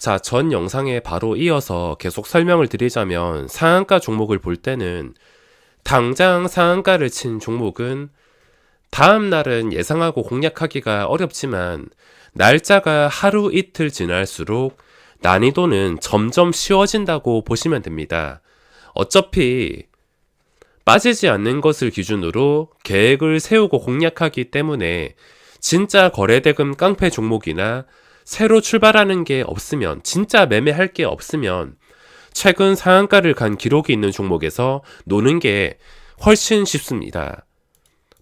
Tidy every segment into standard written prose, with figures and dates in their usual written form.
자, 전 영상에 바로 이어서 계속 설명을 드리자면 상한가 종목을 볼 때는 당장 상한가를 친 종목은 다음 날은 예상하고 공략하기가 어렵지만 날짜가 하루 이틀 지날수록 난이도는 점점 쉬워진다고 보시면 됩니다. 어차피 빠지지 않는 것을 기준으로 계획을 세우고 공략하기 때문에 진짜 거래대금 깡패 종목이나 새로 출발하는 게 없으면, 진짜 매매할 게 없으면 최근 상한가를 간 기록이 있는 종목에서 노는 게 훨씬 쉽습니다.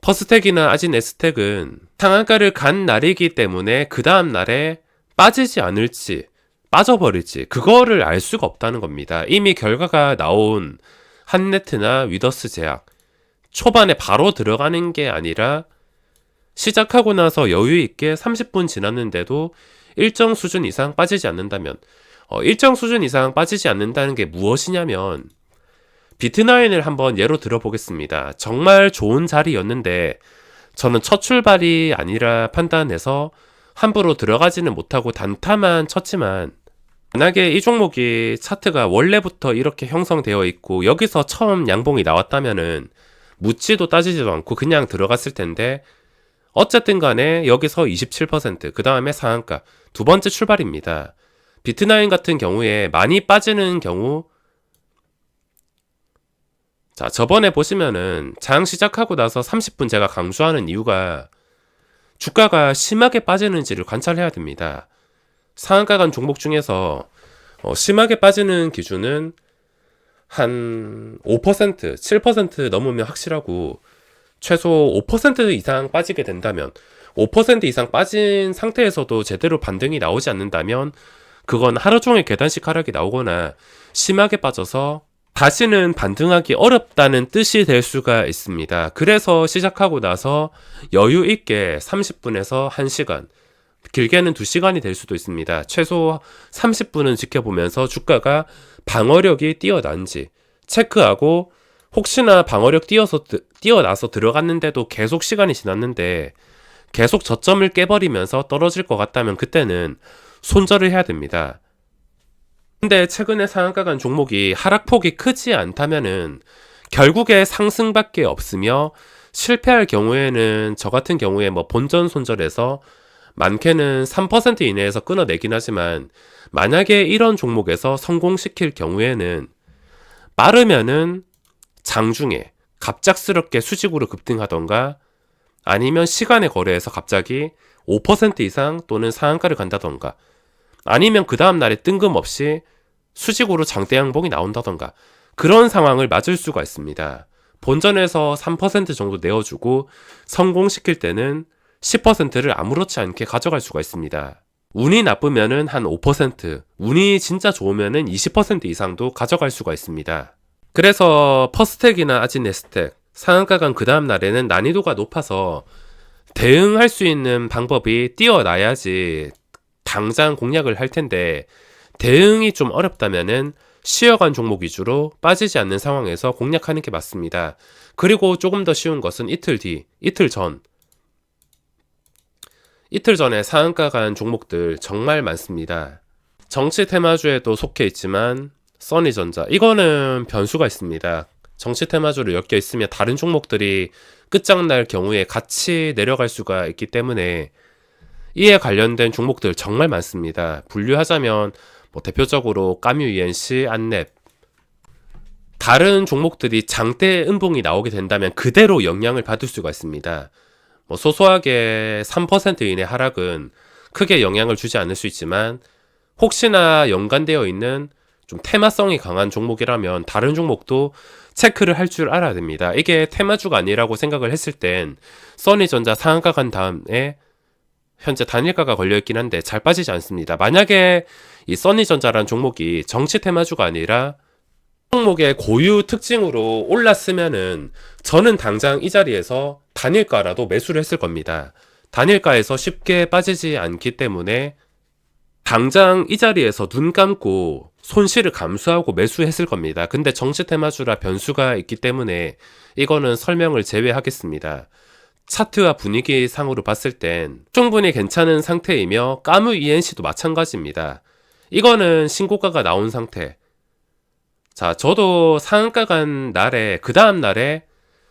퍼스텍이나 아진에스텍은 상한가를 간 날이기 때문에 그 다음 날에 빠지지 않을지 빠져버릴지 그거를 알 수가 없다는 겁니다. 이미 결과가 나온 한네트나 위더스 제약 초반에 바로 들어가는 게 아니라 시작하고 나서 여유 있게 30분 지났는데도 일정 수준 이상 빠지지 않는다면, 일정 수준 이상 빠지지 않는다는 게 무엇이냐면 비트나인을 한번 예로 들어보겠습니다. 정말 좋은 자리였는데 저는 첫 출발이 아니라 판단해서 함부로 들어가지는 못하고 단타만 쳤지만, 만약에 이 종목이 차트가 원래부터 이렇게 형성되어 있고 여기서 처음 양봉이 나왔다면은 묻지도 따지지도 않고 그냥 들어갔을 텐데, 어쨌든 간에 여기서 27%, 그 다음에 상한가, 두 번째 출발입니다. 비트나인 같은 경우에 많이 빠지는 경우, 자, 저번에 보시면은 장 시작하고 나서 30분 제가 강조하는 이유가 주가가 심하게 빠지는지를 관찰해야 됩니다. 상한가 간 종목 중에서 심하게 빠지는 기준은 한 5%, 7% 넘으면 확실하고, 최소 5% 이상 빠지게 된다면, 5% 이상 빠진 상태에서도 제대로 반등이 나오지 않는다면 그건 하루 종일 계단식 하락이 나오거나 심하게 빠져서 다시는 반등하기 어렵다는 뜻이 될 수가 있습니다. 그래서 시작하고 나서 여유 있게 30분에서 1시간, 길게는 2시간이 될 수도 있습니다. 최소 30분은 지켜보면서 주가가 방어력이 뛰어난지 체크하고, 혹시나 방어력 뛰어나서 들어갔는데도 계속 시간이 지났는데 계속 저점을 깨버리면서 떨어질 것 같다면 그때는 손절을 해야 됩니다. 근데 최근에 상한가 간 종목이 하락폭이 크지 않다면은 결국에 상승밖에 없으며, 실패할 경우에는 저 같은 경우에 본전 손절해서 많게는 3% 이내에서 끊어내긴 하지만, 만약에 이런 종목에서 성공시킬 경우에는 빠르면은 장중에 갑작스럽게 수직으로 급등하던가, 아니면 시간의 거래에서 갑자기 5% 이상 또는 상한가를 간다던가, 아니면 그 다음 날에 뜬금없이 수직으로 장대 양봉이 나온다던가, 그런 상황을 맞을 수가 있습니다. 본전에서 3% 정도 내어주고 성공시킬 때는 10%를 아무렇지 않게 가져갈 수가 있습니다. 운이 나쁘면은 한 5%, 운이 진짜 좋으면은 20% 이상도 가져갈 수가 있습니다. 그래서 퍼스텍이나 아진에스텍 상한가 간 그 다음 날에는 난이도가 높아서 대응할 수 있는 방법이 뛰어나야지 당장 공략을 할 텐데, 대응이 좀 어렵다면은 쉬어간 종목 위주로 빠지지 않는 상황에서 공략하는 게 맞습니다. 그리고 조금 더 쉬운 것은 이틀 뒤, 이틀 전에 상한가 간 종목들 정말 많습니다. 정치 테마주에도 속해 있지만 써니전자, 이거는 변수가 있습니다. 정치 테마주로 엮여 있으면 다른 종목들이 끝장날 경우에 같이 내려갈 수가 있기 때문에 이에 관련된 종목들 정말 많습니다. 분류하자면 대표적으로 까뮤 ENC, 안랩, 다른 종목들이 장대 음봉이 나오게 된다면 그대로 영향을 받을 수가 있습니다. 소소하게 3% 이내 하락은 크게 영향을 주지 않을 수 있지만, 혹시나 연관되어 있는 좀 테마성이 강한 종목이라면 다른 종목도 체크를 할 줄 알아야 됩니다. 이게 테마주가 아니라고 생각을 했을 땐 써니전자 상한가 간 다음에 현재 단일가가 걸려있긴 한데 잘 빠지지 않습니다. 만약에 이 써니전자라는 종목이 정치 테마주가 아니라 종목의 고유 특징으로 올랐으면은 저는 당장 이 자리에서 단일가라도 매수를 했을 겁니다. 단일가에서 쉽게 빠지지 않기 때문에 당장 이 자리에서 눈 감고 손실을 감수하고 매수했을 겁니다. 근데 정치 테마주라 변수가 있기 때문에 이거는 설명을 제외하겠습니다. 차트와 분위기 상으로 봤을 땐 충분히 괜찮은 상태이며 까무 ENC도 마찬가지입니다. 이거는 신고가가 나온 상태. 자, 저도 상한가 간 날에, 그 다음 날에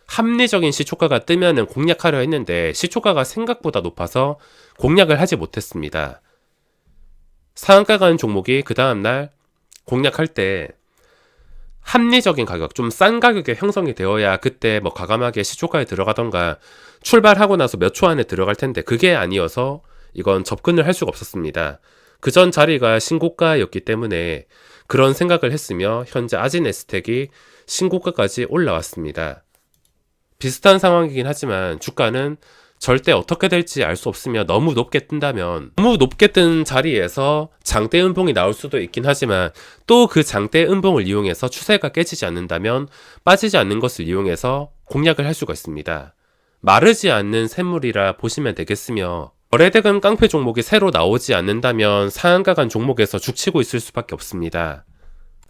합리적인 시초가가 뜨면은 공략하려 했는데 시초가가 생각보다 높아서 공략을 하지 못했습니다. 상한가 간 종목이 그 다음날 공략할 때 합리적인 가격, 좀 싼 가격에 형성이 되어야 그때 뭐 과감하게 시초가에 들어가던가 출발하고 나서 몇 초 안에 들어갈 텐데 그게 아니어서 이건 접근을 할 수가 없었습니다. 그 전 자리가 신고가였기 때문에 그런 생각을 했으며 현재 아진에스텍이 신고가까지 올라왔습니다. 비슷한 상황이긴 하지만 주가는 절대 어떻게 될지 알 수 없으며 너무 높게 뜬다면 너무 높게 뜬 자리에서 장대 음봉이 나올 수도 있긴 하지만 또 그 장대 음봉을 이용해서 추세가 깨지지 않는다면 빠지지 않는 것을 이용해서 공략을 할 수가 있습니다. 마르지 않는 샘물이라 보시면 되겠으며 거래대금 깡패 종목이 새로 나오지 않는다면 상한가 간 종목에서 죽치고 있을 수밖에 없습니다.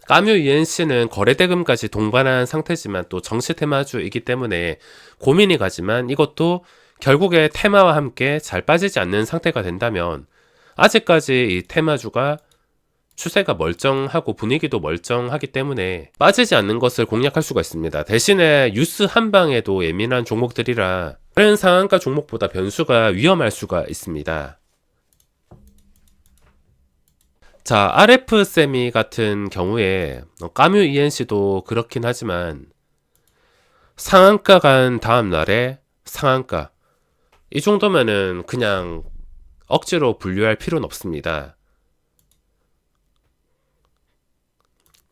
까뮤 ENC는 거래대금까지 동반한 상태지만 또 정시 테마주이기 때문에 고민이 가지만 이것도 결국에 테마와 함께 잘 빠지지 않는 상태가 된다면 아직까지 이 테마주가 추세가 멀쩡하고 분위기도 멀쩡하기 때문에 빠지지 않는 것을 공략할 수가 있습니다. 대신에 뉴스 한 방에도 예민한 종목들이라 다른 상한가 종목보다 변수가 위험할 수가 있습니다. 자, RF세미 같은 경우에 까뮤 ENC도 그렇긴 하지만 상한가 간 다음 날에 상한가 이 정도면은 그냥 억지로 분류할 필요는 없습니다.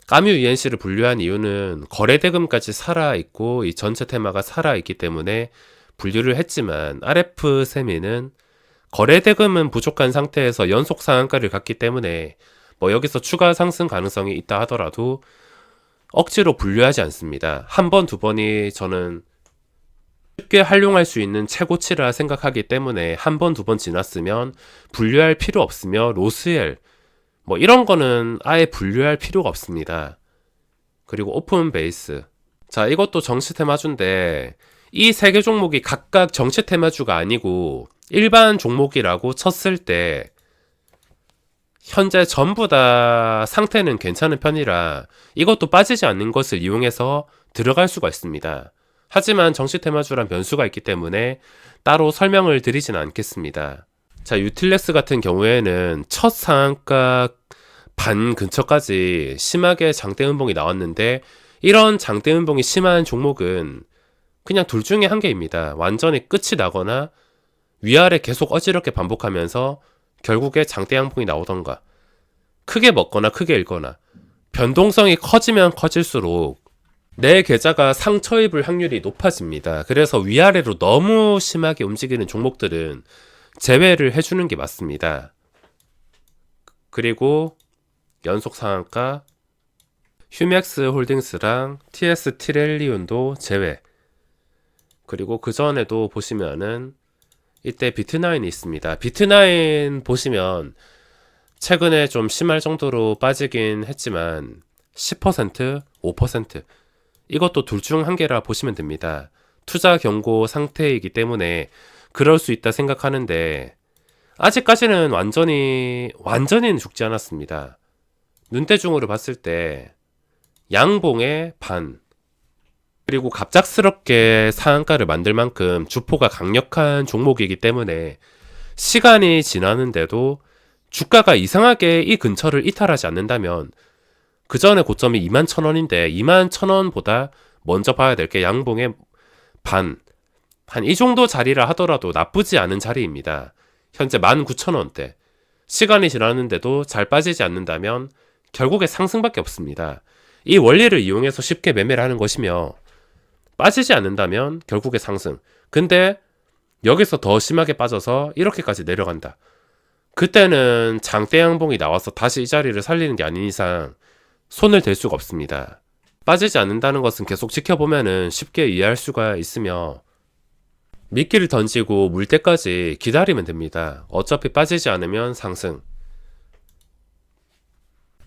까뮤 ENC를 분류한 이유는 거래대금까지 살아있고 이 전체 테마가 살아있기 때문에 분류를 했지만 RF세미는 거래대금은 부족한 상태에서 연속 상한가를 갔기 때문에 뭐 여기서 추가 상승 가능성이 있다 하더라도 억지로 분류하지 않습니다. 한 번, 두 번이 저는 쉽게 활용할 수 있는 최고치라 생각하기 때문에 한 번, 두 번 지났으면 분류할 필요 없으며 로스엘 뭐 이런 거는 아예 분류할 필요가 없습니다. 그리고 오픈 베이스. 자, 이것도 정치 테마주인데 이 세 개 종목이 각각 정치 테마주가 아니고 일반 종목이라고 쳤을 때 현재 전부 다 상태는 괜찮은 편이라 이것도 빠지지 않는 것을 이용해서 들어갈 수가 있습니다. 하지만 정시 테마주란 변수가 있기 때문에 따로 설명을 드리진 않겠습니다. 자, 유틸렉스 같은 경우에는 첫 상한가 반 근처까지 심하게 장대 음봉이 나왔는데 이런 장대 음봉이 심한 종목은 그냥 둘 중에 한 개입니다. 완전히 끝이 나거나 위아래 계속 어지럽게 반복하면서 결국에 장대 양봉이 나오던가 크게 먹거나 크게 일거나 변동성이 커지면 커질수록 내 계좌가 상처 입을 확률이 높아집니다. 그래서 위아래로 너무 심하게 움직이는 종목들은 제외를 해주는 게 맞습니다. 그리고 연속 상한가 휴맥스 홀딩스랑 TS 티렐리온도 제외. 그리고 그 전에도 보시면은 이때 비트나인이 있습니다. 비트나인 보시면 최근에 좀 심할 정도로 빠지긴 했지만 10%, 5% 이것도 둘 중 한 개라 보시면 됩니다. 투자 경고 상태이기 때문에 그럴 수 있다 생각하는데 아직까지는 완전히는 죽지 않았습니다. 눈대중으로 봤을 때 양봉의 반 그리고 갑작스럽게 상한가를 만들 만큼 주포가 강력한 종목이기 때문에 시간이 지나는데도 주가가 이상하게 이 근처를 이탈하지 않는다면 그 전에 고점이 21,000원인데 21,000원보다 먼저 봐야 될 게 양봉의 반, 한 이 정도 자리라 하더라도 나쁘지 않은 자리입니다. 현재 19,000원대. 시간이 지났는데도 잘 빠지지 않는다면 결국에 상승밖에 없습니다. 이 원리를 이용해서 쉽게 매매를 하는 것이며 빠지지 않는다면 결국에 상승. 근데 여기서 더 심하게 빠져서 이렇게까지 내려간다. 그때는 장대 양봉이 나와서 다시 이 자리를 살리는 게 아닌 이상 손을 댈 수가 없습니다. 빠지지 않는다는 것은 계속 지켜보면은 쉽게 이해할 수가 있으며 미끼를 던지고 물 때까지 기다리면 됩니다. 어차피 빠지지 않으면 상승.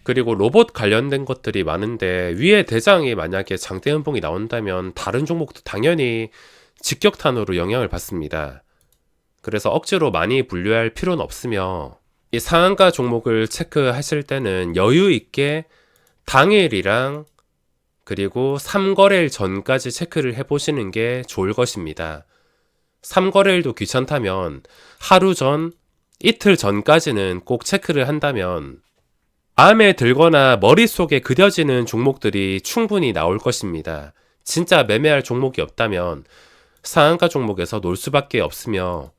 그리고 로봇 관련된 것들이 많은데 위에 대장이 만약에 장대 음봉이 나온다면 다른 종목도 당연히 직격탄으로 영향을 받습니다. 그래서 억지로 많이 분류할 필요는 없으며 이 상한가 종목을 체크하실 때는 여유 있게 당일이랑 그리고 3거래일 전까지 체크를 해보시는 게 좋을 것입니다. 3거래일도 귀찮다면 하루 전, 이틀 전까지는 꼭 체크를 한다면 마음에 들거나 머릿속에 그려지는 종목들이 충분히 나올 것입니다. 진짜 매매할 종목이 없다면 상한가 종목에서 놀 수밖에 없으며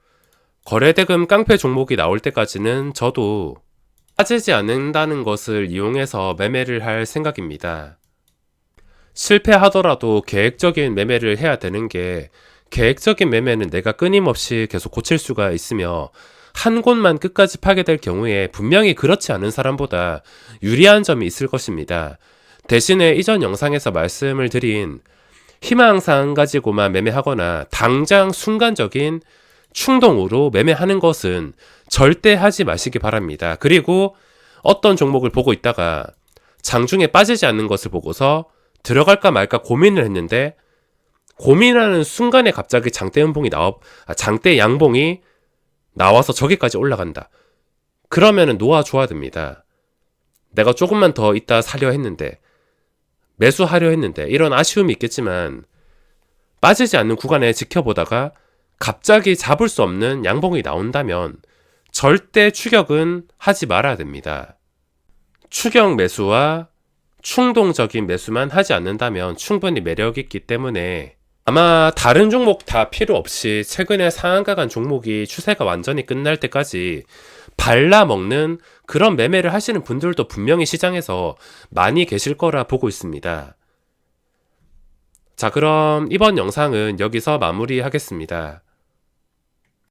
거래대금 깡패 종목이 나올 때까지는 저도 빠지지 않는다는 것을 이용해서 매매를 할 생각입니다. 실패하더라도 계획적인 매매를 해야 되는 게 계획적인 매매는 내가 끊임없이 계속 고칠 수가 있으며 한 곳만 끝까지 파게 될 경우에 분명히 그렇지 않은 사람보다 유리한 점이 있을 것입니다. 대신에 이전 영상에서 말씀을 드린 희망사항 가지고만 매매하거나 당장 순간적인 충동으로 매매하는 것은 절대 하지 마시기 바랍니다. 그리고 어떤 종목을 보고 있다가 장중에 빠지지 않는 것을 보고서 들어갈까 말까 고민을 했는데 고민하는 순간에 갑자기 장대 양봉이 나와서 저기까지 올라간다. 그러면은 놓아줘야 됩니다. 내가 조금만 더 있다 사려 했는데 매수하려 했는데 이런 아쉬움이 있겠지만 빠지지 않는 구간에 지켜보다가 갑자기 잡을 수 없는 양봉이 나온다면 절대 추격은 하지 말아야 됩니다. 추격 매수와 충동적인 매수만 하지 않는다면 충분히 매력 있기 때문에 아마 다른 종목 다 필요 없이 최근에 상한가 간 종목이 추세가 완전히 끝날 때까지 발라먹는 그런 매매를 하시는 분들도 분명히 시장에서 많이 계실 거라 보고 있습니다. 자, 그럼 이번 영상은 여기서 마무리하겠습니다.